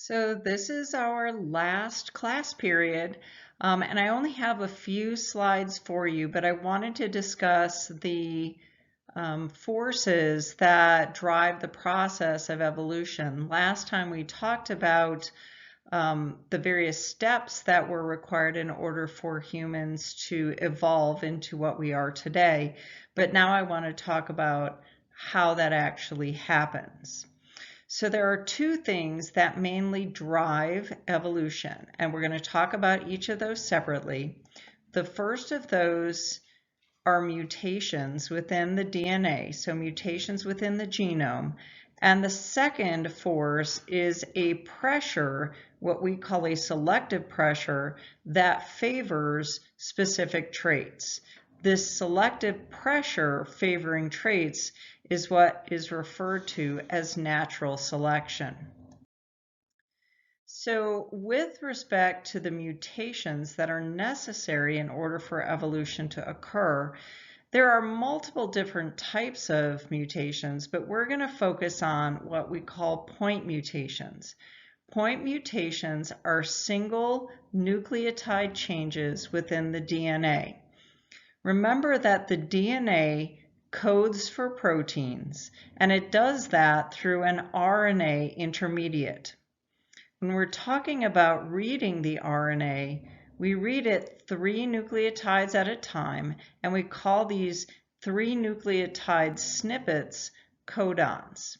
So this is our last class period, and I only have a few slides for you, but I wanted to discuss the forces that drive the process of evolution. Last time we talked about the various steps that were required in order for humans to evolve into what we are today, but now I want to talk about how that actually happens. So there are two things that mainly drive evolution, and we're going to talk about each of those separately. The first of those are mutations within the DNA, so mutations within the genome. And the second force is a pressure, what we call a selective pressure, that favors specific traits. This selective pressure favoring traits is what is referred to as natural selection. So with respect to the mutations that are necessary in order for evolution to occur, there are multiple different types of mutations, but we're going to focus on what we call point mutations. Point mutations are single nucleotide changes within the DNA. Remember that the DNA codes for proteins, and it does that through an RNA intermediate. When we're talking about reading the RNA, we read it 3 nucleotides at a time, and we call these 3 nucleotide snippets codons.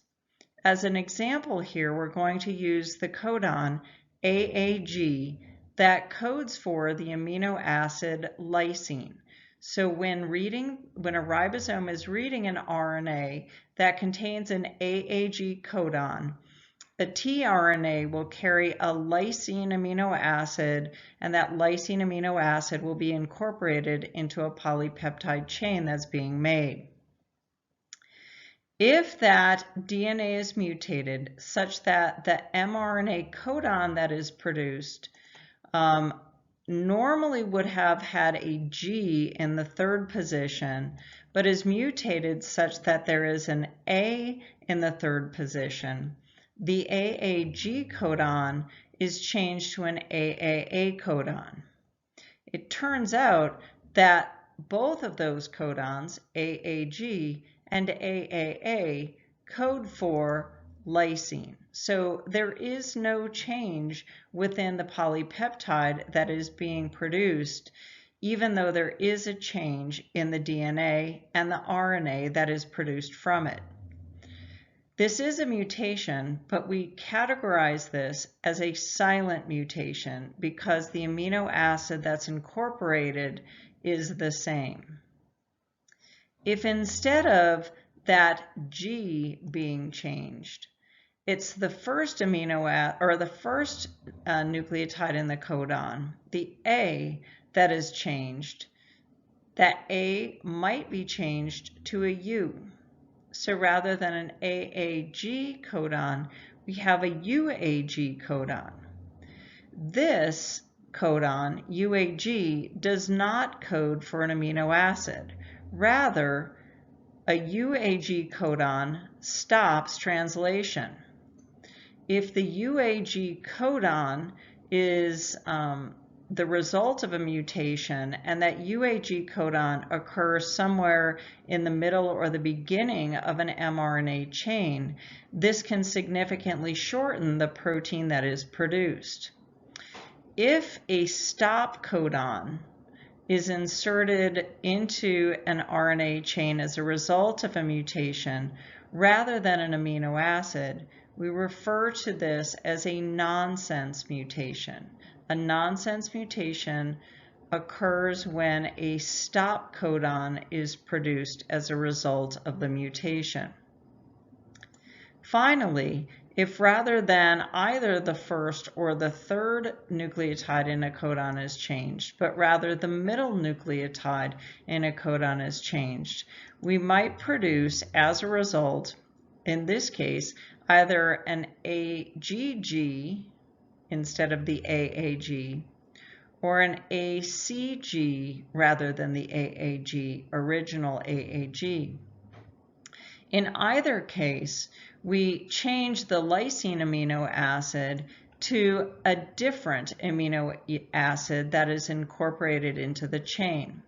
As an example here, we're going to use the codon AAG that codes for the amino acid lysine. So when a ribosome is reading an RNA that contains an AAG codon, a tRNA will carry a lysine amino acid, and that lysine amino acid will be incorporated into a polypeptide chain that's being made. If that DNA is mutated such that the mRNA codon that is produced normally would have had a G in the 3rd position, but is mutated such that there is an A in the 3rd position, the AAG codon is changed to an AAA codon. It turns out that both of those codons, AAG and AAA, code for lysine. So there is no change within the polypeptide that is being produced, even though there is a change in the DNA and the RNA that is produced from it. This is a mutation, but we categorize this as a silent mutation because the amino acid that's incorporated is the same. If instead of that G being changed, it's the first nucleotide in the codon, the A, that is changed, that A might be changed to a U. So rather than an AAG codon, we have a UAG codon. This codon, UAG, does not code for an amino acid. Rather, a UAG codon stops translation. If the UAG codon is the result of a mutation and that UAG codon occurs somewhere in the middle or the beginning of an mRNA chain, this can significantly shorten the protein that is produced. If a stop codon is inserted into an RNA chain as a result of a mutation rather than an amino acid, we refer to this as a nonsense mutation. A nonsense mutation occurs when a stop codon is produced as a result of the mutation. Finally, if rather than either the first or the 3rd nucleotide in a codon is changed, but rather the middle nucleotide in a codon is changed, we might produce, as a result, in this case, either an AGG instead of the AAG, or an ACG rather than the AAG, original AAG. In either case, we change the lysine amino acid to a different amino acid that is incorporated into the chain.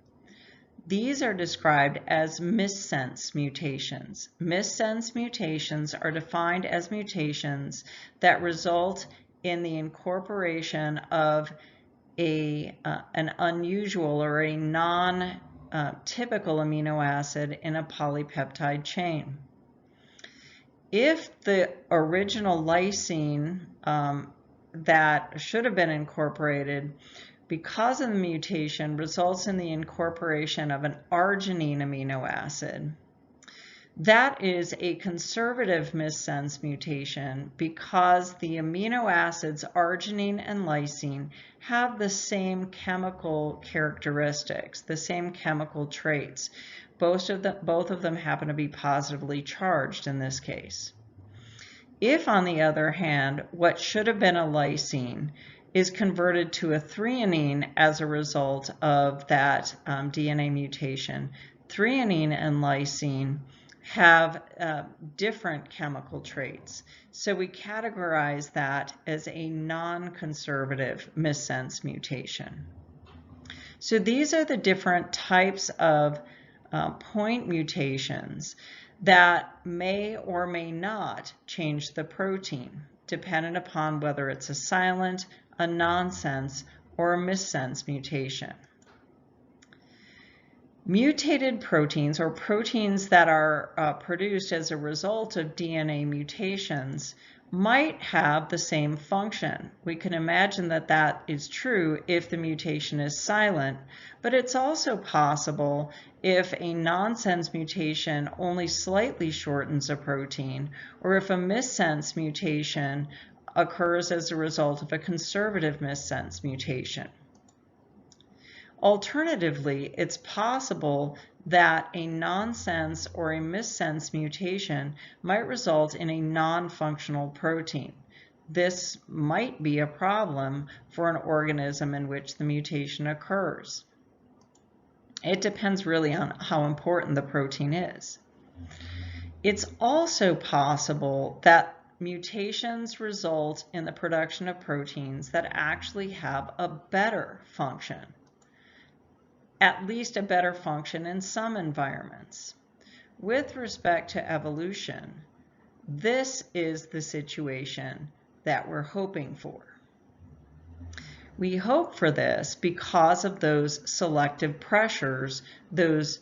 These are described as missense mutations. Missense mutations are defined as mutations that result in the incorporation of an unusual or a non-typical amino acid in a polypeptide chain. If the original lysine that should have been incorporated because of the mutation results in the incorporation of an arginine amino acid, that is a conservative missense mutation because the amino acids arginine and lysine have the same chemical characteristics, the same chemical traits. Both of them happen to be positively charged in this case. If, on the other hand, what should have been a lysine is converted to a threonine as a result of that DNA mutation, threonine and lysine have different chemical traits. So we categorize that as a non-conservative missense mutation. So these are the different types of point mutations that may or may not change the protein, dependent upon whether it's a silent, a nonsense, or a missense mutation. Mutated proteins, or proteins that are produced as a result of DNA mutations, might have the same function. We can imagine that that is true if the mutation is silent, but it's also possible if a nonsense mutation only slightly shortens a protein, or if a missense mutation occurs as a result of a conservative missense mutation. Alternatively, it's possible that a nonsense or a missense mutation might result in a non-functional protein. This might be a problem for an organism in which the mutation occurs. It depends really on how important the protein is. It's also possible that mutations result in the production of proteins that actually have a better function, at least a better function in some environments. With respect to evolution, this is the situation that we're hoping for. We hope for this because of those selective pressures, those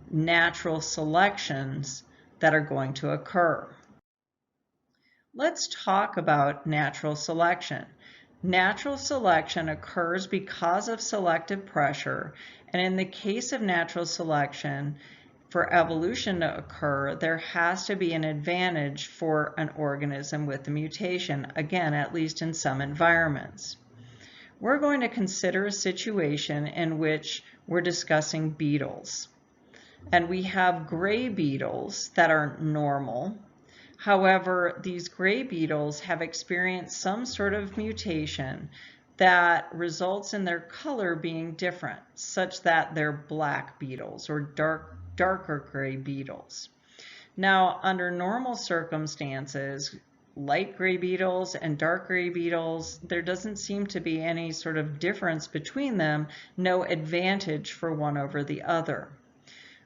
natural selections that are going to occur. Let's talk about natural selection. Natural selection occurs because of selective pressure, and in the case of natural selection, for evolution to occur, there has to be an advantage for an organism with the mutation, again, at least in some environments. We're going to consider a situation in which we're discussing beetles. And we have gray beetles that are normal. However, these gray beetles have experienced some sort of mutation that results in their color being different, such that they're black beetles or darker gray beetles. Now, under normal circumstances, light gray beetles and dark gray beetles, there doesn't seem to be any sort of difference between them, no advantage for one over the other.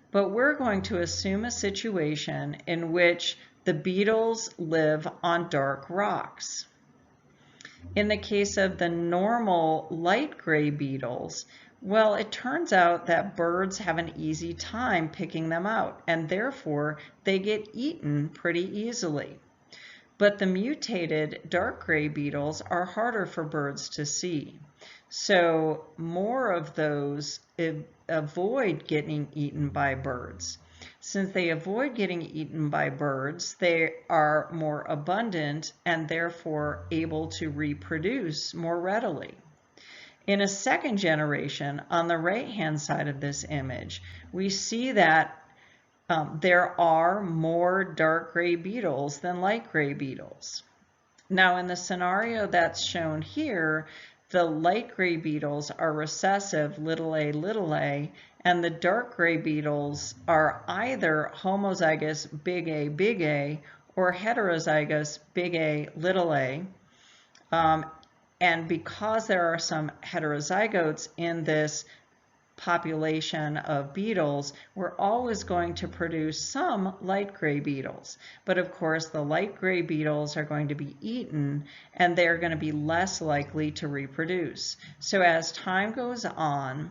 But we're going to assume a situation in which the beetles live on dark rocks. In the case of the normal light gray beetles, well, it turns out that birds have an easy time picking them out, and therefore they get eaten pretty easily. But the mutated dark gray beetles are harder for birds to see. So more of those avoid getting eaten by birds. Since they avoid getting eaten by birds, they are more abundant and therefore able to reproduce more readily. In a second generation, on the right-hand side of this image, we see that there are more dark gray beetles than light gray beetles. Now, in the scenario that's shown here, the light gray beetles are recessive, little a, and the dark gray beetles are either homozygous big A, or heterozygous big A, little a. And because there are some heterozygotes in this population of beetles, we're always going to produce some light gray beetles. But of course, the light gray beetles are going to be eaten and they're going to be less likely to reproduce. So as time goes on,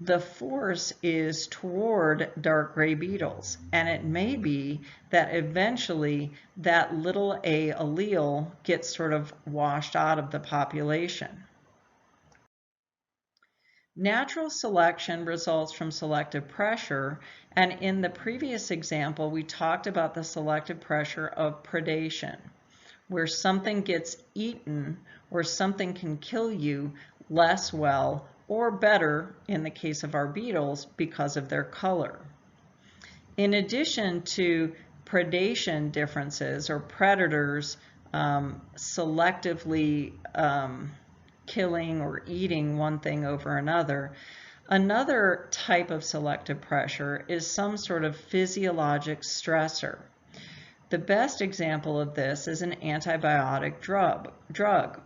the force is toward dark gray beetles, and it may be that eventually that little a allele gets sort of washed out of the population. Natural selection results from selective pressure, and in the previous example, we talked about the selective pressure of predation, where something gets eaten or something can kill you less well or better in the case of our beetles because of their color. In addition to predation differences or predators selectively killing or eating one thing over another, another type of selective pressure is some sort of physiologic stressor. The best example of this is an antibiotic drug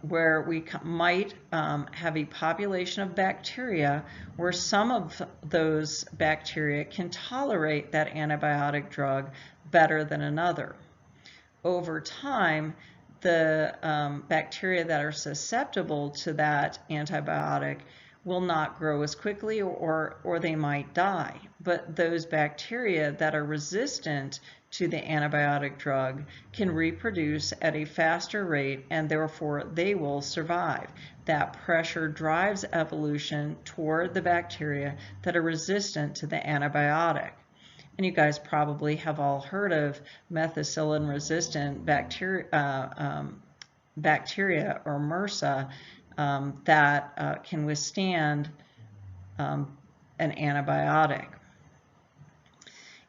where we might have a population of bacteria where some of those bacteria can tolerate that antibiotic drug better than another. Over time, the bacteria that are susceptible to that antibiotic will not grow as quickly or they might die. But those bacteria that are resistant to the antibiotic drug can reproduce at a faster rate and therefore they will survive. That pressure drives evolution toward the bacteria that are resistant to the antibiotic. And you guys probably have all heard of methicillin-resistant bacteria or MRSA that can withstand an antibiotic.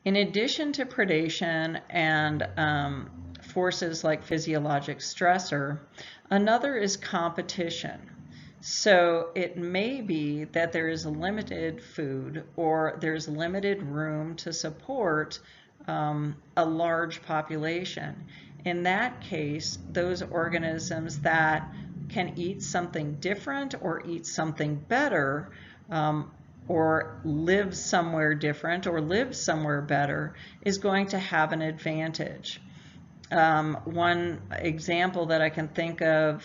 In addition to predation and forces like physiologic stressor, another is competition. So it may be that there is limited food or there's limited room to support a large population. In that case, those organisms that can eat something different or eat something better or live somewhere different or live somewhere better is going to have an advantage. One example that I can think of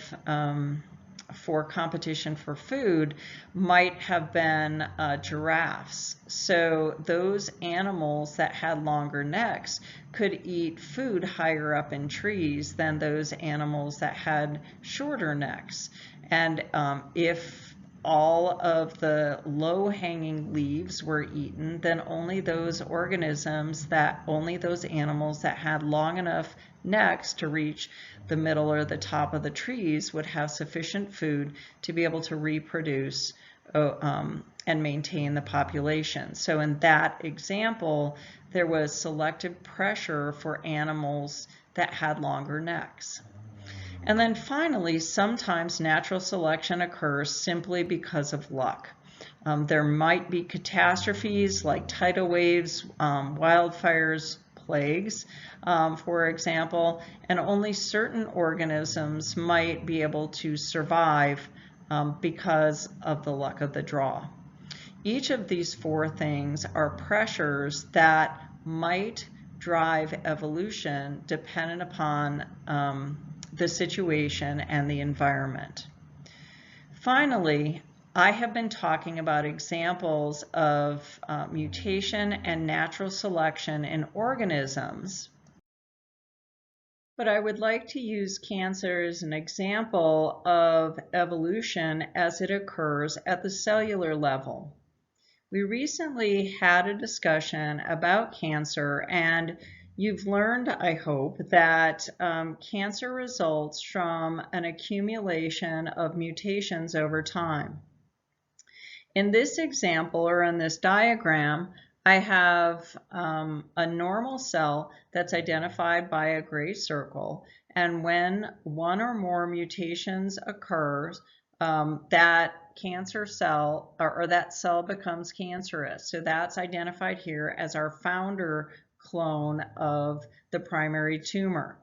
for competition for food might have been giraffes. So those animals that had longer necks could eat food higher up in trees than those animals that had shorter necks. And if all of the low-hanging leaves were eaten, then only those animals that had long enough necks to reach the middle or the top of the trees would have sufficient food to be able to reproduce and maintain the population. So in that example, there was selective pressure for animals that had longer necks. And then finally, sometimes natural selection occurs simply because of luck. There might be catastrophes like tidal waves, wildfires, plagues, for example, and only certain organisms might be able to survive because of the luck of the draw. Each of these four things are pressures that might drive evolution dependent upon the situation and the environment. Finally, I have been talking about examples of mutation and natural selection in organisms, but I would like to use cancer as an example of evolution as it occurs at the cellular level. We recently had a discussion about cancer, and you've learned, I hope, that cancer results from an accumulation of mutations over time. In this example, or in this diagram, I have a normal cell that's identified by a gray circle, and when one or more mutations occurs, that cancer cell or that cell becomes cancerous. So that's identified here as our founder clone of the primary tumor.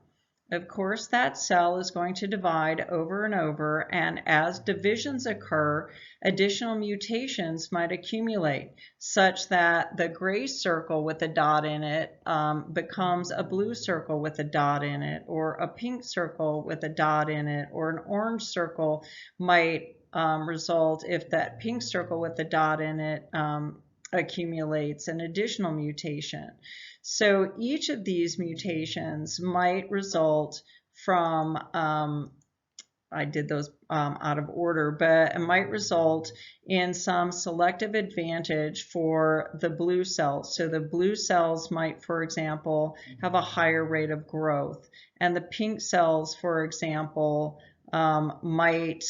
Of course, that cell is going to divide over and over, and as divisions occur, additional mutations might accumulate, such that the gray circle with a dot in it becomes a blue circle with a dot in it, or a pink circle with a dot in it, or an orange circle might result if that pink circle with the dot in it accumulates an additional mutation. So each of these mutations might result from, I did those out of order, but it might result in some selective advantage for the blue cells. So the blue cells might, for example, have a higher rate of growth, and the pink cells, for example, might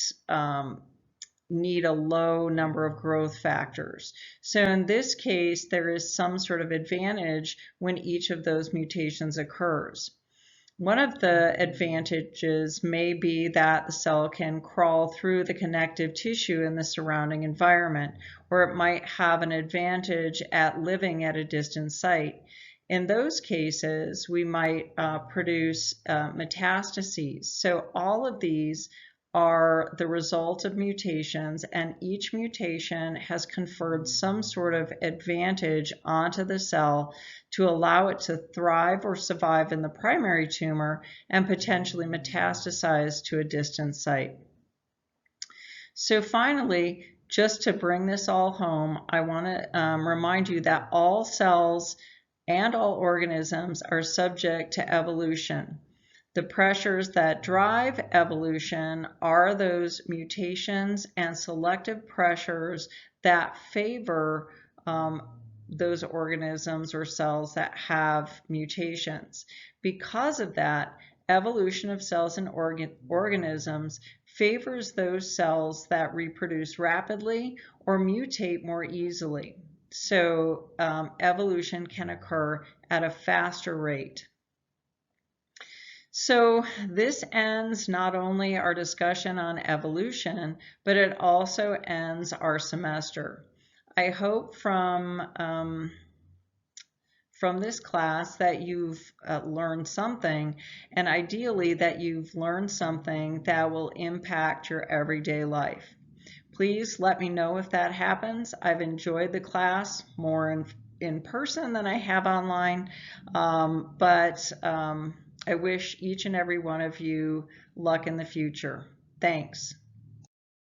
need a low number of growth factors. So in this case, there is some sort of advantage when each of those mutations occurs. One of the advantages may be that the cell can crawl through the connective tissue in the surrounding environment, or it might have an advantage at living at a distant site. In those cases, we might produce metastases. So all of these are the result of mutations, and each mutation has conferred some sort of advantage onto the cell to allow it to thrive or survive in the primary tumor and potentially metastasize to a distant site. So finally, just to bring this all home, I want to remind you that all cells and all organisms are subject to evolution. The pressures that drive evolution are those mutations and selective pressures that favor those organisms or cells that have mutations. Because of that, evolution of cells and organisms favors those cells that reproduce rapidly or mutate more easily. So evolution can occur at a faster rate. So this ends not only our discussion on evolution, but it also ends our semester. I hope from this class that you've learned something, and ideally that you've learned something that will impact your everyday life. Please let me know if that happens. I've enjoyed the class more in person than I have online, but I wish each and every one of you luck in the future. Thanks.